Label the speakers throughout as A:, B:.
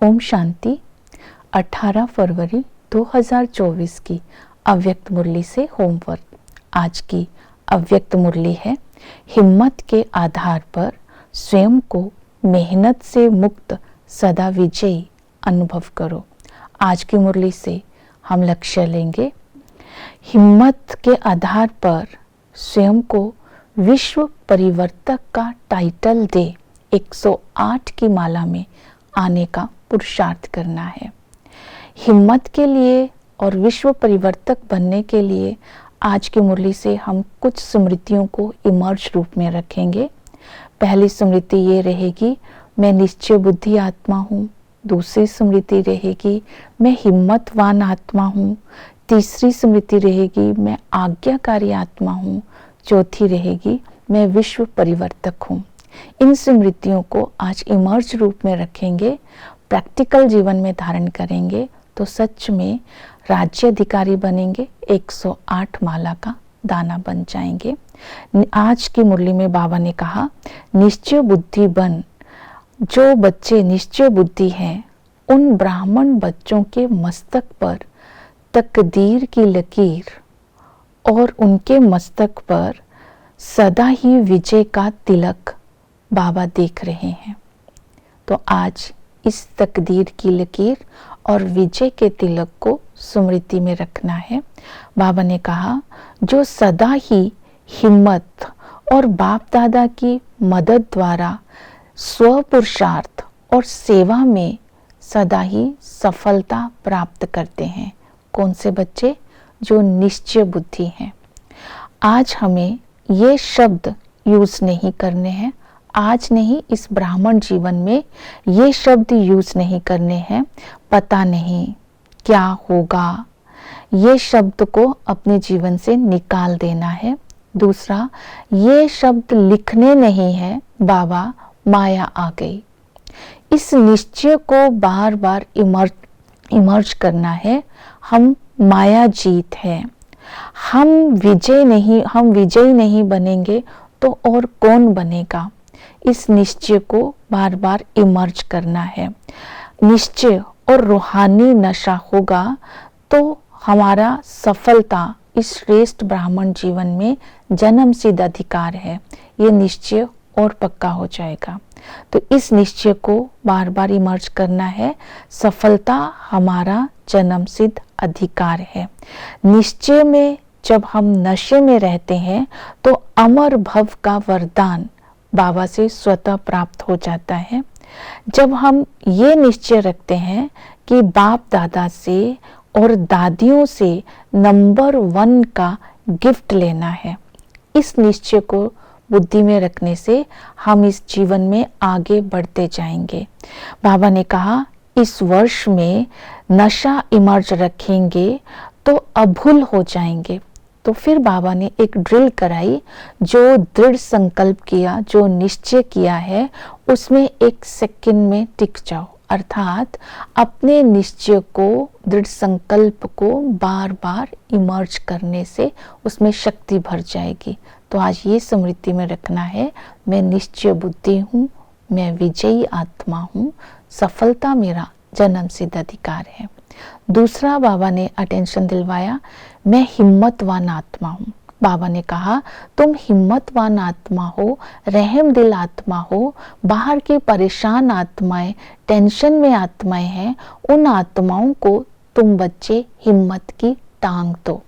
A: ओम शांति। 18 फरवरी 2024 की अव्यक्त मुरली से होमवर्क। आज की अव्यक्त मुरली है, हिम्मत के आधार पर स्वयं को मेहनत से मुक्त सदा विजयी अनुभव करो। आज की मुरली से हम लक्ष्य लेंगे, हिम्मत के आधार पर स्वयं को विश्व परिवर्तक का टाइटल दे 108 की माला में आने का पुरुषार्थ करना है। हिम्मत के लिए और विश्व परिवर्तक बनने के लिए आज की मुरली से हम कुछ स्मृतियों को इमर्ज रूप में रखेंगे। पहली स्मृति ये रहेगी, मैं निश्चय बुद्धि आत्मा हूँ। दूसरी स्मृति रहेगी, मैं हिम्मतवान आत्मा हूँ। तीसरी स्मृति रहेगी, मैं आज्ञाकारी आत्मा हूँ। चौथी रहेगी, मैं विश्व परिवर्तक हूँ। इन स्मृतियों को आज इमर्ज रूप में रखेंगे, प्रैक्टिकल जीवन में धारण करेंगे तो सच में राज्य अधिकारी बनेंगे, 108 माला का दाना बन जाएंगे। आज की मुरली में बाबा ने कहा, निश्चय बुद्धि बन। जो बच्चे निश्चय बुद्धि हैं, उन ब्राह्मण बच्चों के मस्तक पर तकदीर की लकीर और उनके मस्तक पर सदा ही विजय का तिलक बाबा देख रहे हैं। तो आज इस तकदीर की लकीर और विजय के तिलक को स्मृति में रखना है। बाबा ने कहा, जो सदा ही हिम्मत और बाप दादा की मदद द्वारा स्व पुरुषार्थ और सेवा में सदा ही सफलता प्राप्त करते हैं। कौन से बच्चे? जो निश्चय बुद्धि हैं। आज हमें ये शब्द यूज नहीं करने हैं। आज नहीं, इस ब्राह्मण जीवन में ये शब्द यूज नहीं करने हैं। पता नहीं क्या होगा, ये शब्द को अपने जीवन से निकाल देना है। दूसरा, ये शब्द लिखने नहीं है, बाबा माया आ गई। इस निश्चय को बार बार इमर्ज करना है। हम माया जीत है। हम विजयी नहीं बनेंगे तो और कौन बनेगा? इस निश्चय को बार बार इमर्ज करना है। निश्चय और रूहानी नशा होगा तो हमारा सफलता इस श्रेष्ठ ब्राह्मण जीवन में जन्म सिद्ध अधिकार है। ये निश्चय और पक्का हो जाएगा। तो इस निश्चय को बार बार इमर्ज करना है। सफलता हमारा जन्म सिद्ध अधिकार है। निश्चय में जब हम नशे में रहते हैं तो अमर भव का वरदान बाबा से स्वतः प्राप्त हो जाता है। जब हम ये निश्चय रखते हैं कि बाप दादा से और दादियों से नंबर 1 का गिफ्ट लेना है, इस निश्चय को बुद्धि में रखने से हम इस जीवन में आगे बढ़ते जाएंगे। बाबा ने कहा, इस वर्ष में नशा इमर्ज रखेंगे तो अभूल हो जाएंगे। तो फिर बाबा ने एक ड्रिल कराई, जो दृढ़ संकल्प किया, जो निश्चय किया है, उसमें 1 सेकंड में टिक जाओ। अर्थात अपने निश्चय को, दृढ़ संकल्प को बार बार इमर्ज करने से उसमें शक्ति भर जाएगी। तो आज ये स्मृति में रखना है, मैं निश्चय बुद्धि हूँ, मैं विजयी आत्मा हूँ, सफलता मेरा जन्म सिद्ध अधिकार है। दूसरा, बाबा ने अटेंशन दिलवाया, मैं हिम्मतवान आत्मा हूँ। बाबा ने कहा, तुम हिम्मतवान आत्मा हो, रहम दिल आत्मा हो। बाहर की परेशान आत्माएं, टेंशन में आत्माएं हैं, उन आत्माओं को तुम बच्चे हिम्मत की टांग दो।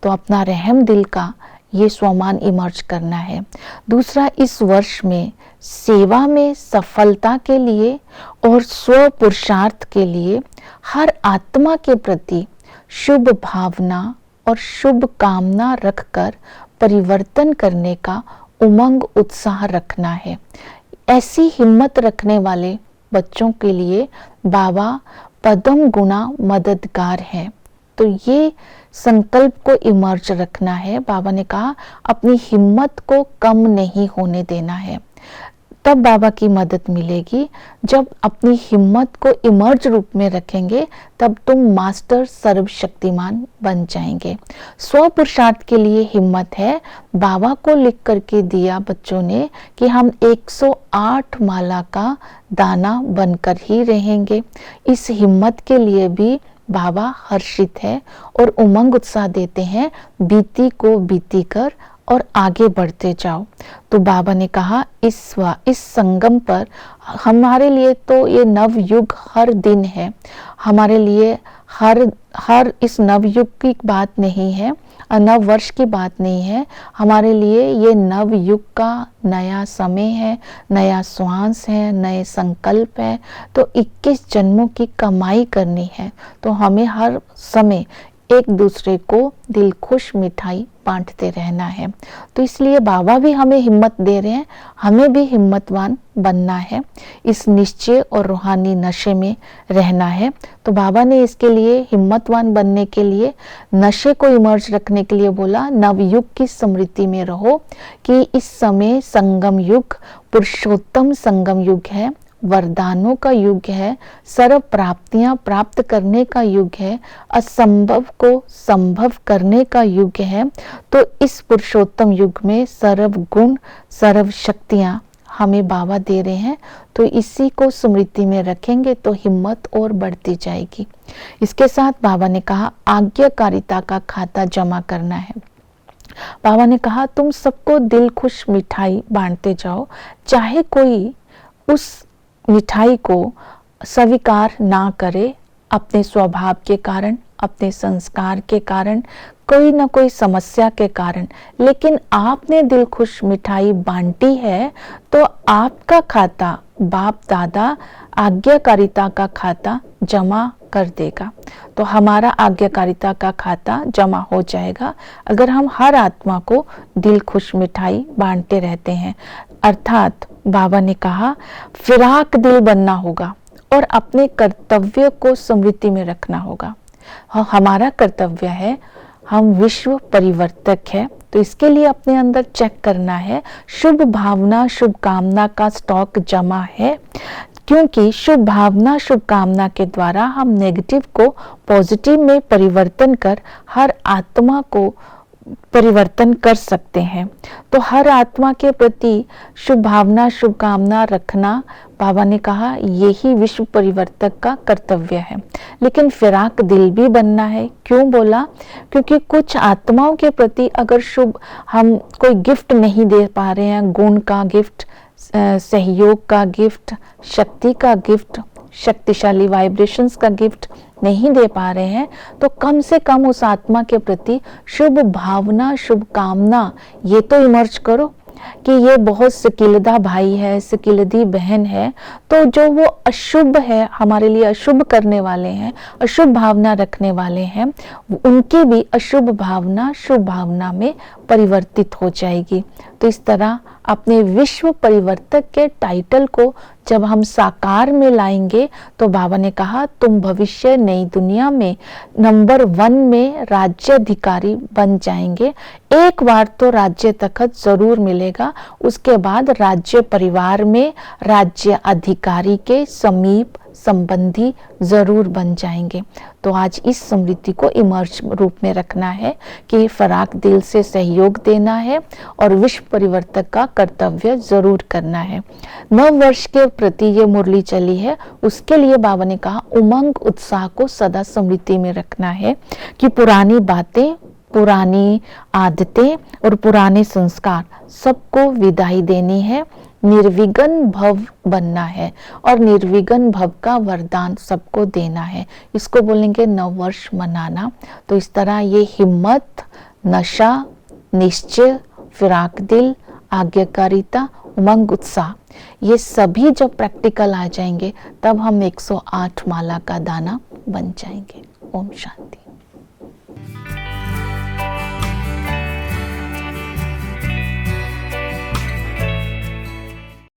A: तो अपना रहम दिल का ये स्वमान इमर्ज करना है। दूसरा, इस वर्ष में सेवा में सफलता के लिए और स्व पुरुषार्थ के लिए हर आत्मा के प्रति शुभ भावना और शुभ कामना रखकर परिवर्तन करने का उमंग उत्साह रखना है। ऐसी हिम्मत रखने वाले बच्चों के लिए बाबा पदम गुणा मददगार है। तो ये संकल्प को इमर्ज रखना है। बाबा ने कहा, अपनी हिम्मत को कम नहीं होने देना है। तब बाबा की मदद मिलेगी। जब अपनी हिम्मत को इमर्ज रूप में रखेंगे तब तुम मास्टर सर्वशक्तिमान बन जाएंगे। स्व पुरुषार्थ के लिए हिम्मत है। बाबा को लिख करके दिया बच्चों ने कि हम 108 माला का दाना बनकर ही रहेंगे। इस हिम्मत के लिए भी बाबा हर्षित है और उमंग उत्साह देते हैं, बीती को बीती कर और आगे बढ़ते जाओ। तो बाबा ने कहा इस संगम पर हमारे लिए तो ये नव युग हर दिन है, हमारे लिए हर इस नव युग की बात नहीं है, नव वर्ष की बात नहीं है, हमारे लिए ये नव युग का नया समय है, नया श्वास है, नए संकल्प है। तो 21 जन्मों की कमाई करनी है, तो हमें हर समय एक दूसरे को दिल खुश मिठाई बांटते रहना है। तो इसलिए बाबा भी हमें हिम्मत दे रहे हैं, हमें भी हिम्मतवान बनना है, इस निश्चय और रूहानी नशे में रहना है। तो बाबा ने इसके लिए हिम्मतवान बनने के लिए, नशे को इमर्ज रखने के लिए बोला, नवयुग की स्मृति में रहो कि इस समय संगम युग पुरुषोत्तम संगम युग है, वरदानों का युग है, सर्व प्राप्तियां प्राप्त करने का युग है, असंभव को संभव करने का युग है। तो इस पुरुषोत्तम युग में सर्व गुण सर्व शक्तियां हमें बाबा दे रहे हैं। तो इसी को स्मृति में रखेंगे तो हिम्मत और बढ़ती जाएगी। इसके साथ बाबा ने कहा आज्ञाकारिता का खाता जमा करना है। बाबा ने कहा तुम सबको दिल खुश मिठाई बांटते जाओ, चाहे कोई उस मिठाई को स्वीकार ना करे, अपने स्वभाव के कारण, अपने संस्कार के कारण, कोई ना कोई समस्या के कारण, लेकिन आपने दिल खुश मिठाई बांटी है तो आपका खाता बाप दादा आज्ञाकारिता का खाता जमा कर देगा। तो हमारा आज्ञाकारिता का खाता जमा हो जाएगा अगर हम हर आत्मा को दिल खुश मिठाई बांटते रहते हैं। अर्थात बाबा ने कहा फिराक दिल बनना होगा और अपने कर्तव्य को स्मृति में रखना होगा। हमारा कर्तव्य है, हम विश्व परिवर्तक है, तो इसके लिए अपने अंदर चेक करना है शुभ भावना शुभ कामना का स्टॉक जमा है, क्योंकि शुभ भावना शुभ कामना के द्वारा हम नेगेटिव को पॉजिटिव में परिवर्तन कर हर आत्मा को परिवर्तन कर सकते हैं। तो हर आत्मा के प्रति शुभ भावना शुभ कामना रखना, बाबा ने कहा यही विश्व परिवर्तक का कर्तव्य है। लेकिन फिराक दिल भी बनना है। क्यों बोला? क्योंकि कुछ आत्माओं के प्रति अगर शुभ हम कोई गिफ्ट नहीं दे पा रहे हैं, गुण का गिफ्ट, सहयोग का गिफ्ट, शक्ति का गिफ्ट, शक्तिशाली वाइब्रेशंस का गिफ्ट नहीं दे पा रहे हैं, तो कम से कम उस आत्मा के प्रति शुभ भावना शुभ कामना ये तो इमर्ज करो कि ये बहुत सिकिलदा भाई है, सिकिलदी बहन है, तो जो वो अशुभ है, हमारे लिए अशुभ करने वाले हैं, अशुभ भावना रखने वाले हैं, उनकी भी अशुभ भावना शुभ भावना में परिवर्तित हो जाएगी। तो इस तरह अपने विश्व परिवर्तक के टाइटल को जब हम साकार में लाएंगे तो बाबा ने कहा तुम भविष्य नई दुनिया में नंबर 1 में राज्याधिकारी बन जाएंगे। एक बार तो राज्य तखत जरूर मिलेगा, उसके बाद राज्य परिवार में राज्य अधिकारी के समीप संबंधी जरूर बन जाएंगे। तो आज इस स्मृति को इमर्ज रूप में रखना है कि फराक दिल से सहयोग देना है और विश्व परिवर्तक का कर्तव्य जरूर करना है। नव वर्ष के प्रति ये मुरली चली है, उसके लिए बाबा ने कहा उमंग उत्साह को सदा स्मृति में रखना है कि पुरानी बातें, पुरानी आदतें और पुराने संस्कार सबको विदाई देनी है, निर्विघ्न भव बनना है और निर्विघ्न भव का वरदान सबको देना है। इसको बोलेंगे नव वर्ष मनाना। तो इस तरह ये हिम्मत, नशा, निश्चय, फिराक दिल, आज्ञाकारिता, उमंग उत्साह, ये सभी जब प्रैक्टिकल आ जाएंगे तब हम 108 माला का दाना बन जाएंगे। ओम शांति।